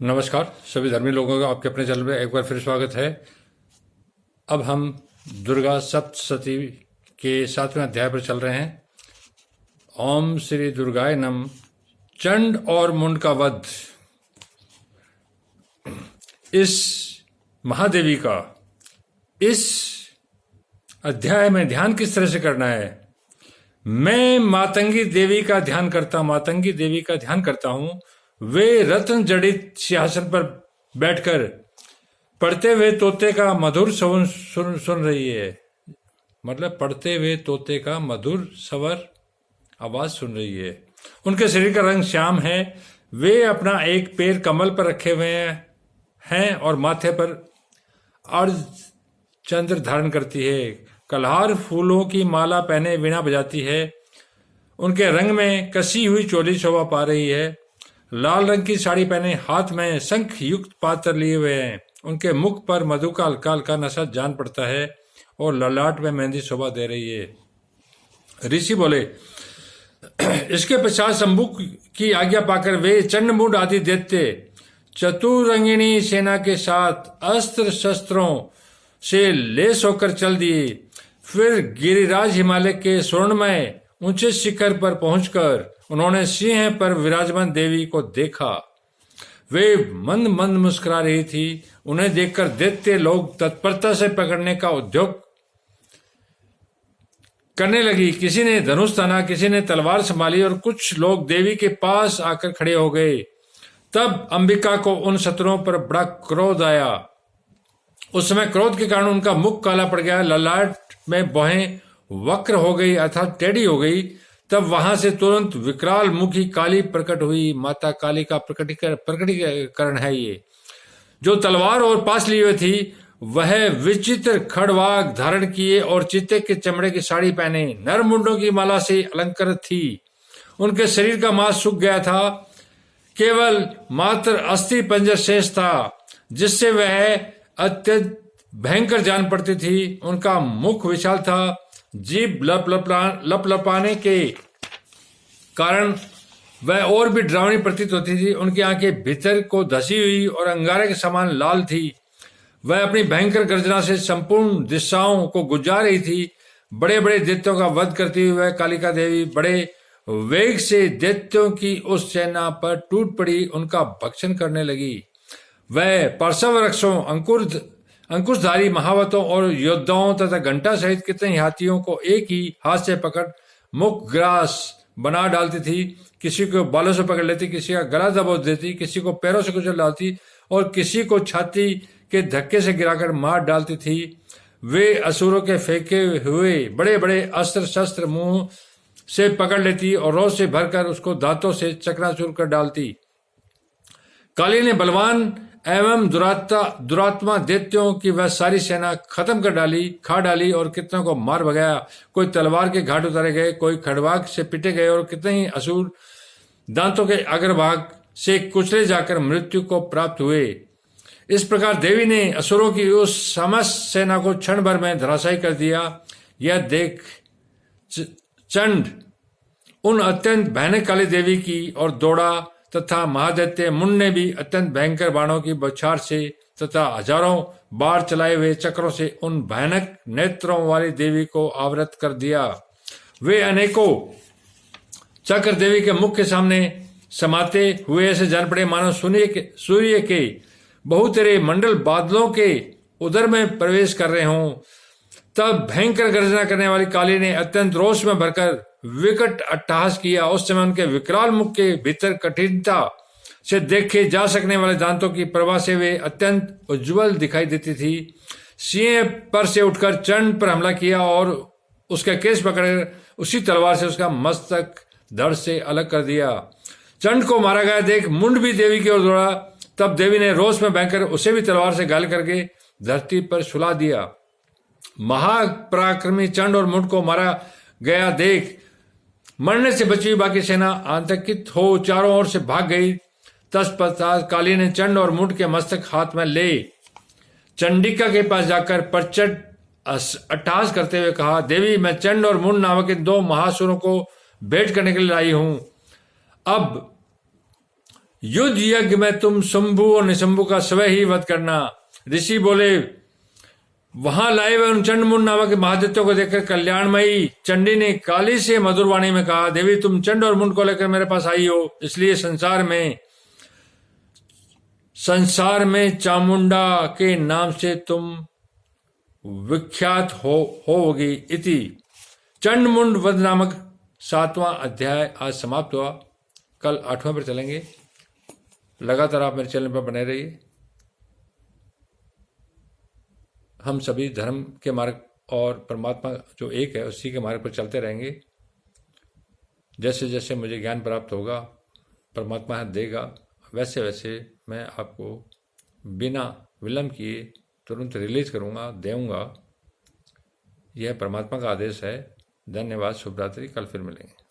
नमस्कार सभी धर्मी लोगों का आपके अपने चैनल में एक बार फिर स्वागत है। अब हम दुर्गा सप्तशती के 7वें अध्याय पर चल रहे हैं। ओम श्री दुर्गाय नम। चंड और मुंड का वध। इस महादेवी का इस अध्याय में ध्यान किस तरह से करना है। मैं मातंगी देवी का ध्यान करता हूं। वे रत्न जड़ित सिंहासन पर बैठकर पढ़ते हुए तोते का मधुर सुन रही है। मतलब पढ़ते हुए तोते का मधुर स्वर आवाज सुन रही है। उनके शरीर का रंग श्याम है। वे अपना एक पैर कमल पर रखे हुए हैं और माथे पर अर्ध चंद्र धारण करती है। कलहार फूलों की माला पहने वीणा बजाती है। उनके रंग में कसी हुई चोली शोभा पा रही है। लाल रंग की साड़ी पहने हाथ में शंख युक्त पात्र लिए हुए हैं। उनके मुख पर मधु का हल्का हल्का नशा जान पड़ता है और ललाट में मेहंदी शोभा दे रही है। ऋषि बोले, इसके पश्चात शंभु की आज्ञा पाकर वे चंडमुंड आदि दैत्य चतुरंगिणी सेना के साथ अस्त्र शस्त्रों से लेस होकर चल दिए। फिर गिरिराज हिमालय के स्वर्णमय ऊंचे शिखर पर पहुंचकर उन्होंने सिंह पर विराजमान देवी को देखा। वे मंद मंद मुस्कुरा रही थी। उन्हें देखकर दैत्य लोग तत्परता से पकड़ने का उद्योग करने लगी। किसी ने धनुष ताना, किसी ने तलवार संभाली और कुछ लोग देवी के पास आकर खड़े हो गए। तब अंबिका को उन शत्रुओं पर बड़ा क्रोध आया। उस समय क्रोध के कारण उनका मुख काला पड़ गया, ललाट में भौहें वक्र हो गई अर्थात टेढ़ी हो गई। तब वहां से तुरंत विकराल मुखी काली प्रकट हुई। माता काली का प्रकटीकरण है ये। जो तलवार और पास लिए हुए थी वह विचित्र खड़वाग धारण किए और चीते के चमड़े की साड़ी पहने नर मुंडों की माला से अलंकृत थी। उनके शरीर का मांस सूख गया था। केवल मात्र अस्थि पंजर शेष था जिससे वह अत्यंत भयंकर जान पड़ती थी। उनका मुख विशाल था। जीभ लपलपाने के कारण वह और भी डरावनी प्रतीत होती थी। उनकी आंखें भीतर को धसी हुई और अंगारे के समान लाल थी। वह अपनी भयंकर गर्जना से संपूर्ण दिशाओं को गुजार रही थी। बड़े बड़े दैत्यों का वध करती हुई वह कालिका देवी बड़े वेग से दैत्यों की उस सेना पर टूट पड़ी, उनका भक्षण करने लगी। वह पार्श्व वृक्षों, अंकुशधारी महावतों और योद्धाओं तथा घंटा सहित कितने हाथियों को एक ही हाथ से पकड़ मुख ग्रास बना डालती थी। किसी को बालों से पकड़ लेती, किसी का गला दबोच देती, किसी को पैरों से कुचल डालती और किसी को छाती के धक्के से गिराकर मार डालती थी। वे असुरों के फेंके हुए बड़े बड़े अस्त्र शस्त्र मुंह से पकड़ लेती और रोज से भरकर उसको दांतों से चकनाचूर कर डालती। काली ने बलवान एवं दुरात्मा दैत्यों की वह सारी सेना खत्म कर खा डाली और कितनों को मार भगाया। कोई तलवार के घाट उतारे गए, कोई खड़वाक से पिटे गए और कितने ही असुर दांतों के अग्रभाग से कुचले जाकर मृत्यु को प्राप्त हुए। इस प्रकार देवी ने असुरों की उस समस्त सेना को क्षण भर में धराशायी कर दिया। यह देख चंड उन अत्यंत भयानक काली देवी की और दौड़ा तथा महादैत्य मुंड ने भी अत्यंत भयंकर बाणों की बौछार से तथा हजारों बार चलाए हुए चक्रों से उन भयानक नेत्रों वाली देवी को आवृत कर दिया। वे अनेकों चक्र देवी के मुख के सामने समाते हुए ऐसे जान पड़े मानो सूर्य के बहुतेरे मंडल बादलों के उदर में प्रवेश कर रहे हों। तब भयंकर गर्जना करने वाली काली ने अत्यंत रोष में भरकर विकट अट्टहास किया। उस समय उनके विकराल मुख के भीतर कठिनता से देखे जा सकने वाले दांतों की प्रभा से वे अत्यंत उज्जवल दिखाई देती थी। सिंह पर से उठकर चंड पर हमला किया और उसका केस पकड़कर उसी तलवार से उसका मस्तक धड़ से अलग कर दिया। चंड को मारा गया देख मुंड भी देवी की ओर दौड़ा। तब देवी ने रोष में भयंकर उसे भी तलवार से घायल करके धरती पर सुला दिया। महापराक्रमी चंड और मुंड को मारा गया देख मरने से बची हुई बाकी सेना आतंकित हो चारों ओर से भाग गई। तत्पश्चात काली ने चंड और मुंड के मस्तक हाथ में ले चंडिका के पास जाकर प्रचंड अट्टहास करते हुए कहा, देवी मैं चंड और मुंड नामक इन दो महासुरों को भेंट करने के लिए लाई हूं। अब युद्ध यज्ञ में तुम शंभु और निशंभु का स्वयं ही वध करना। ऋषि बोले, वहां लाए हुए उन चंडमुंड नामक महादित्यों को देखकर कल्याणमयी चंडी ने काली से मधुर वाणी में कहा, देवी तुम चंड और मुंड को लेकर मेरे पास आई हो, इसलिए संसार में चामुंडा के नाम से तुम विख्यात होगी। इति चंडमुंड वध नामक 7वां अध्याय आज समाप्त हुआ। कल 8वें पर चलेंगे। लगातार आप मेरे चैनल पर बने रहिए। हम सभी धर्म के मार्ग और परमात्मा जो एक है उसी के मार्ग पर चलते रहेंगे। जैसे जैसे मुझे ज्ञान प्राप्त होगा, परमात्मा देगा, वैसे वैसे मैं आपको बिना विलंब किए तुरंत रिलीज करूँगा, दूंगा। यह परमात्मा का आदेश है। धन्यवाद। शुभ रात्रि। कल फिर मिलेंगे।